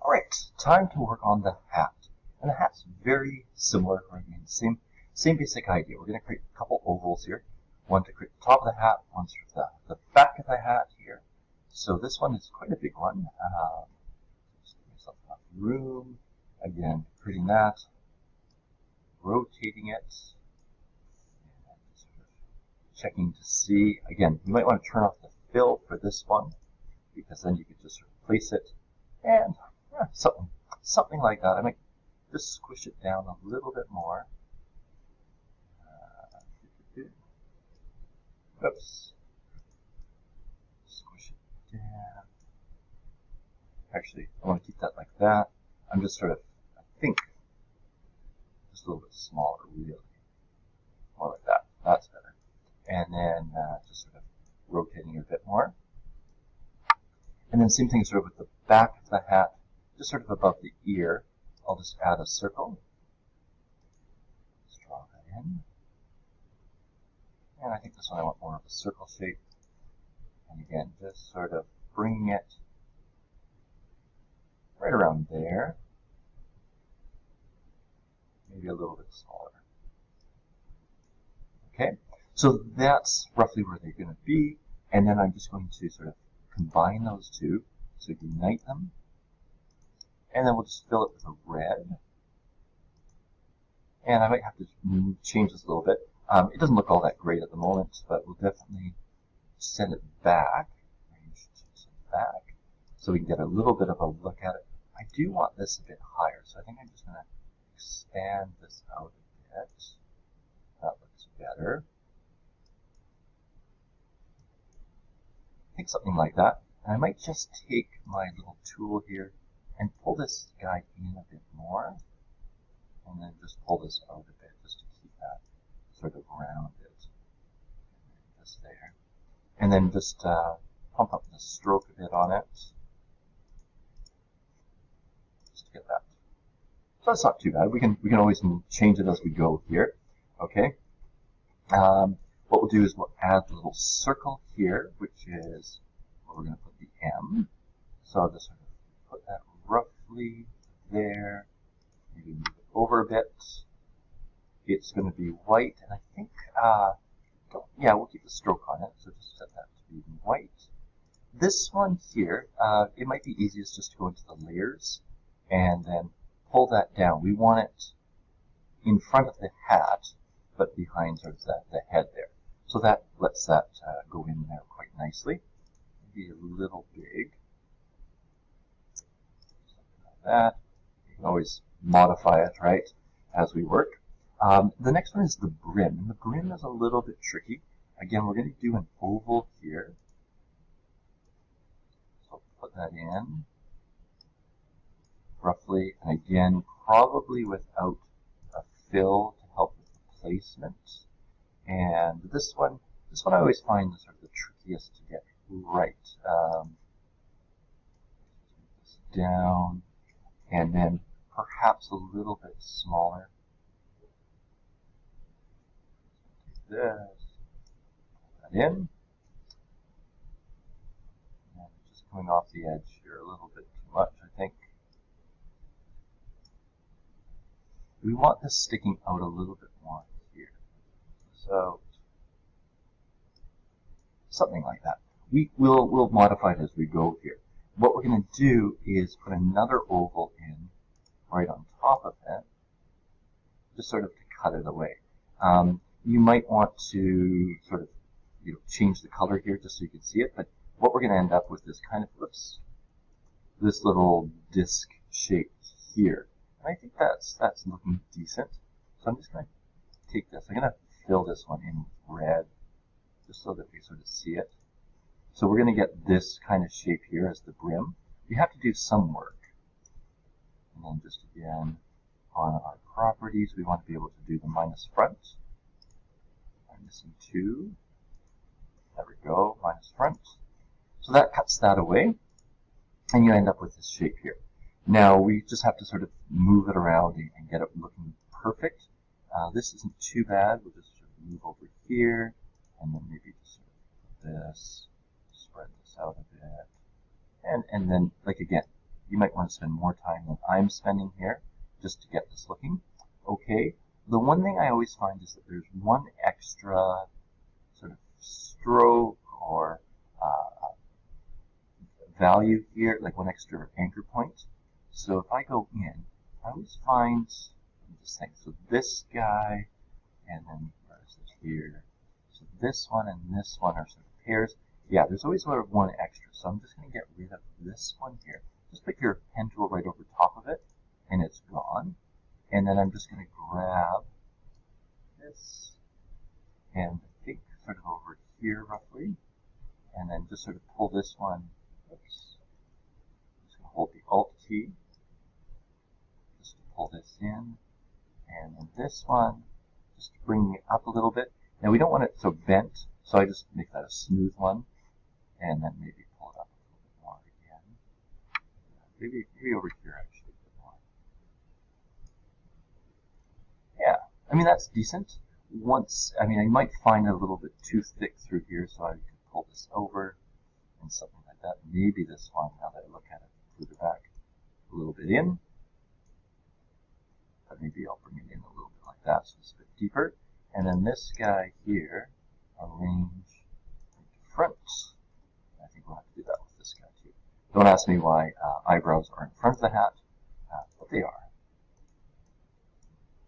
Alright, time to work on the hat. And the hat's very similar, same basic idea. We're going to create a couple ovals here. One to create the top of the hat, one for the back of the hat here. So this one is quite a big one. Just give myself enough room. Again, creating that, rotating it, and sort of checking to see. Again, you might want to turn off the fill for this one, because then you could just sort of place it and something like that. I might just squish it down a little bit more. Oops. Squish it down. Actually, I want to keep that like that. I'm just sort of, I think, just a little bit smaller, really. More like that. That's better. And then just sort of rotating it a bit more. And then same thing sort of with the back of the hat, just sort of above the ear. I'll just add a circle. Just draw that in. And I think this one I want more of a circle shape. And again, just sort of bringing it right around there. Maybe a little bit smaller. Okay, so that's roughly where they're going to be. And then I'm just going to sort of combine those two, so unite them. And then we'll just fill it with a red. And I might have to change this a little bit. It doesn't look all that great at the moment, but we'll definitely send it back. So we can get a little bit of a look at it. I do want this a bit higher, so I think I'm just going to expand this out a bit. That looks better. I think something like that. And I might just take my little tool here and pull this guy in a bit more. And then just pull this out a bit just to keep that sort of rounded. Just there. And then just pump up the stroke a bit on it. Just to get that. So that's not too bad. We can always change it as we go here. Okay. What we'll do is we'll add the little circle here, which is where we're going to put the M. So I'll just sort of put that roughly there. Maybe move it over a bit. It's going to be white, and I think, yeah, we'll keep the stroke on it. So just set that to be white. This one here, it might be easiest just to go into the layers and then pull that down. We want it in front of the hat, but behind sort of the head there. So that lets that go in there quite nicely. Maybe a little big. Something like that. You can always modify it, right, as we work. The next one is the brim. And the brim is a little bit tricky. Again, we're going to do an oval here. So put that in roughly. And again, probably without a fill to help with the placement. And this one I always find is sort of the trickiest to get right. This down, and then perhaps a little bit smaller. Take this, put that in, and just coming off the edge here a little bit too much, I think. We want this sticking out a little bit more here. So something like that. We'll modify it as we go here. What we're going to do is put another oval in right on top of it, just sort of to cut it away. You might want to sort of change the color here just so you can see it, but what we're going to end up with is kind of, this little disc shape here. And I think that's looking decent. So I'm just going to take this. I'm going to fill this one in with red, just so that we sort of see it. So we're going to get this kind of shape here as the brim. We have to do some work. And then just again, on our properties, we want to be able to do the minus front. I'm missing 2. There we go, minus front. So that cuts that away, and you end up with this shape here. Now we just have to sort of move it around and get it looking perfect. This isn't too bad. We'll just sort of move over here, and then maybe just sort of put this, spread this out a bit, and then, like again, You might want to spend more time than I'm spending here just to get this looking. Okay, the one thing I always find is that there's one extra sort of stroke or value here, like one extra anchor point. So if I go in, I always find this thing. So this guy, and then where is it here? So this one and this one are sort of pairs. Yeah, there's always sort of one extra. So I'm just going to get rid of this one here. Just put your pen tool right over top of it, and it's gone. And then I'm just going to grab this, and I think sort of over here roughly, and then just sort of pull this one. Oops. Just going to hold the Alt key, just to pull this in, and then this one, just to bring it up a little bit. Now we don't want it so bent, so I just make that a smooth one, and then maybe pull it up a little bit more again. Maybe over here actually a bit more. Yeah, I mean that's decent. I might find it a little bit too thick through here, so I could pull this over and something like that. Maybe this one, now that I look at it further back, a little bit in. But maybe I'll bring it in a little bit like that, so it's a bit deeper. And then this guy here, arrange to front. I think we'll have to do that with this guy too. Don't ask me why eyebrows are in front of the hat, but they are.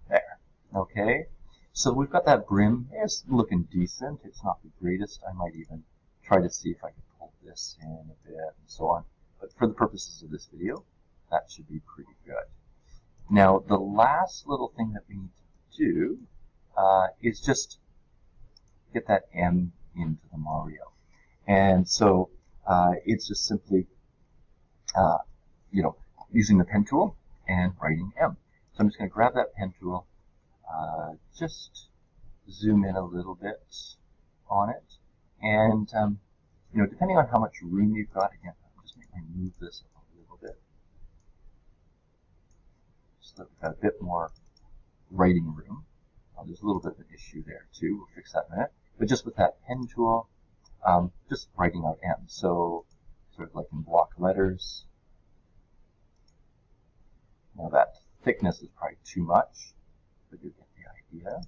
There. Okay. So we've got that brim. It's looking decent. It's not the greatest. I might even try to see if I can pull this in a bit and so on. But for the purposes of this video, that should be pretty good. Now, the last little thing that we need to do is just get that M into the Mario. And so it's just simply, using the pen tool and writing M. So I'm just going to grab that pen tool, just zoom in a little bit on it, and depending on how much room you've got, again, I'm just going to move this up a little bit so that we've got a bit more writing room. There's a little bit of an issue there too. We'll fix that in a minute. But just with that pen tool, just writing out M. So sort of like in block letters. Now that thickness is probably too much, but you get the idea.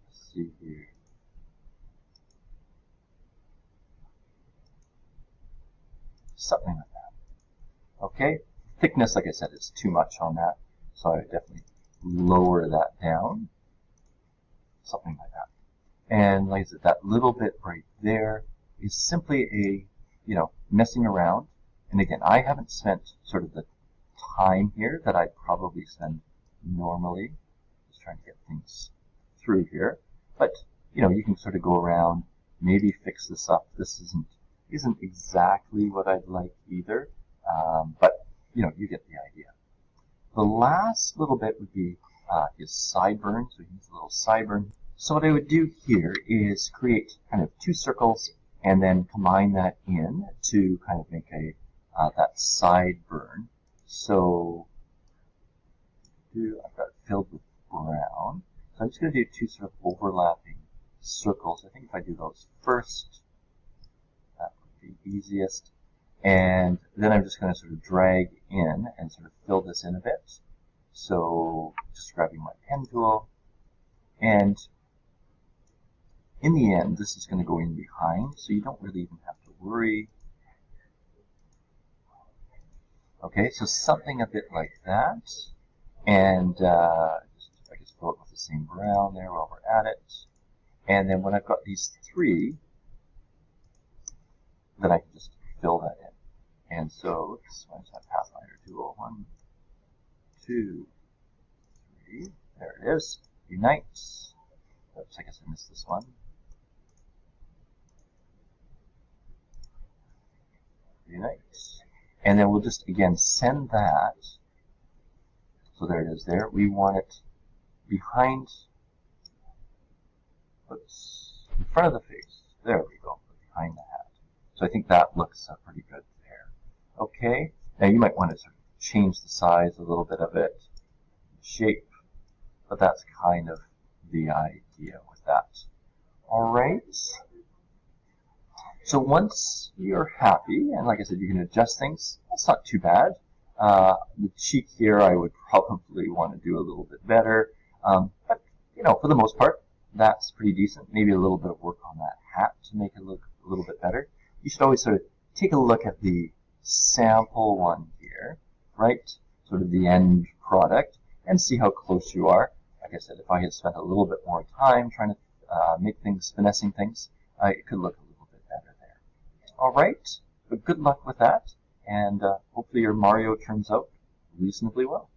Let's see here. Something like that. Okay? Thickness, like I said, is too much on that, so I would definitely lower that down. Something like that. And like I said, that little bit right there is simply a, messing around. And again, I haven't spent sort of the time here that I'd probably spend normally, just trying to get things through here. But, you can sort of go around, maybe fix this up. This isn't exactly what I'd like either, but, you get the idea. The last little bit would be his sideburns. So he's a little sideburn. So what I would do here is create kind of two circles and then combine that in to kind of make that sideburn. So I've got it filled with brown. So I'm just going to do two sort of overlapping circles. I think if I do those first, that would be easiest. And then I'm just going to sort of drag in and sort of fill this in a bit. So just grabbing my pen tool, and in the end, this is going to go in behind, so you don't really even have to worry. Okay, so something a bit like that. And I just fill it with the same brown there while we're at it. And then when I've got these three, then I can just fill that in. And so, where's that Pathfinder tool? 1, 2, 3. There it is. Unite. Oops, I guess I missed this one. Unite. And then we'll just, again, send that. So there it is there. We want it behind, in front of the face. There we go, behind the hat. So I think that looks pretty good there. Okay, now you might want to sort of change the size a little bit of it, shape, but that's kind of the idea with that. All right, So once you're happy, and like I said, you can adjust things, that's not too bad. The cheek here, I would probably want to do a little bit better. But, for the most part, that's pretty decent. Maybe a little bit of work on that hat to make it look a little bit better. You should always sort of take a look at the sample one here, right? Sort of the end product, and see how close you are. Like I said, if I had spent a little bit more time trying to make things, finessing things, it could look a little bit better there. All right, but good luck with that, and hopefully your Mario turns out reasonably well.